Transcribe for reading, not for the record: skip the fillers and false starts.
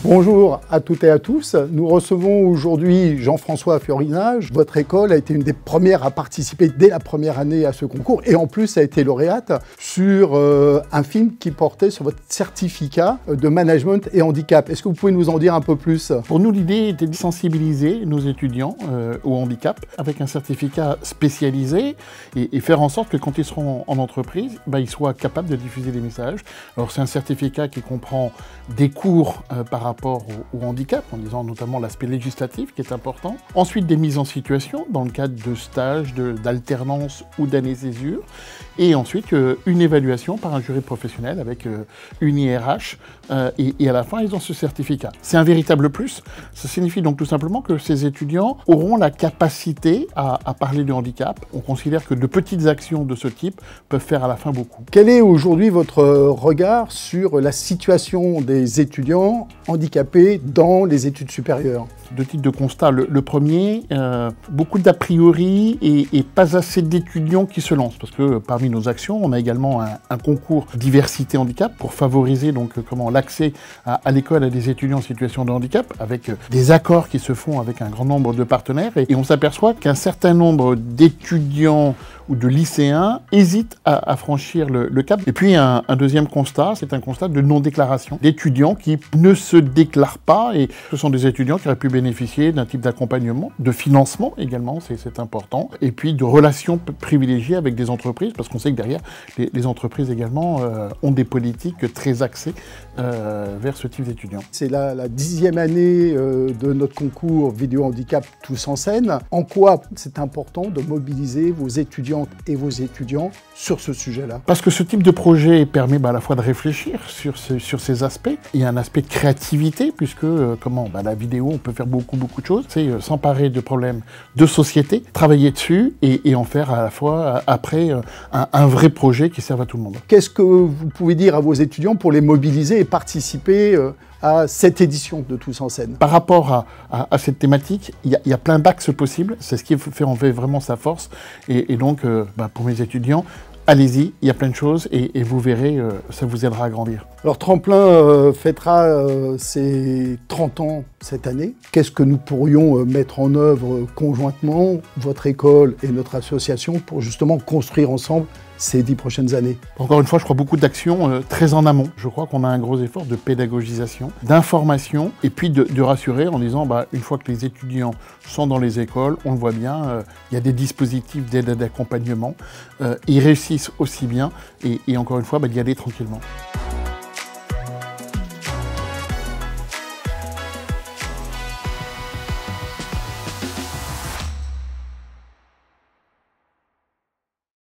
Bonjour à toutes et à tous. Nous recevons aujourd'hui Jean-François Fiorinage. Votre école a été une des premières à participer dès la première année à ce concours et en plus a été lauréate sur un film qui portait sur votre certificat de management et handicap. Est-ce que vous pouvez nous en dire un peu plus? Pour nous, l'idée était de sensibiliser nos étudiants au handicap avec un certificat spécialisé et faire en sorte que quand ils seront en entreprise, ils soient capables de diffuser des messages. Alors c'est un certificat qui comprend des cours par rapport au handicap, en disant notamment l'aspect législatif qui est important. Ensuite, des mises en situation dans le cadre de stages, d'alternance ou d'année-césure. Et ensuite, une évaluation par un jury professionnel avec une IRH. Et à la fin, ils ont ce certificat. C'est un véritable plus. Ça signifie donc tout simplement que ces étudiants auront la capacité à parler du handicap. On considère que de petites actions de ce type peuvent faire à la fin beaucoup. Quel est aujourd'hui votre regard sur la situation des étudiants handicapés dans les études supérieures? Deux types de constats. Le premier, beaucoup d'a priori et pas assez d'étudiants qui se lancent. Parce que parmi nos actions, on a également un concours diversité handicap pour favoriser donc l'accès à l'école à des étudiants en situation de handicap avec des accords qui se font avec un grand nombre de partenaires. Et on s'aperçoit qu'un certain nombre d'étudiants ou de lycéens hésitent à franchir le cap. Et puis un deuxième constat, c'est un constat de non-déclaration d'étudiants qui ne se déclarent pas et ce sont des étudiants qui auraient pu bénéficier d'un type d'accompagnement, de financement également, c'est important, et puis de relations privilégiées avec des entreprises, parce qu'on sait que derrière, les entreprises également ont des politiques très axées vers ce type d'étudiants. C'est la 10e année de notre concours Vidéo Handicap Tous en scène. En quoi c'est important de mobiliser vos étudiantes et vos étudiants sur ce sujet-là? Parce que ce type de projet permet à la fois de réfléchir sur ces aspects. Il y a un aspect de créativité, puisque la vidéo, on peut faire beaucoup de choses. C'est s'emparer de problèmes de société, travailler dessus et en faire à la fois après un vrai projet qui serve à tout le monde. Qu'est-ce que vous pouvez dire à vos étudiants pour les mobiliser et participer à cette édition de Tous en scène? Par rapport à cette thématique, il y a plein d'axes possibles. C'est ce qui fait vraiment sa force. Et donc, pour mes étudiants, allez-y, il y a plein de choses et vous verrez, ça vous aidera à grandir. Alors Tremplin fêtera ses 30 ans cette année. Qu'est-ce que nous pourrions mettre en œuvre conjointement, votre école et notre association, pour justement construire ensemble ces 10 prochaines années? Encore une fois, je crois beaucoup d'actions très en amont. Je crois qu'on a un gros effort de pédagogisation, d'information, et puis de rassurer en disant, une fois que les étudiants sont dans les écoles, on le voit bien, il y a des dispositifs d'aide et d'accompagnement. Ils réussissent aussi bien, et encore une fois, d'y aller tranquillement.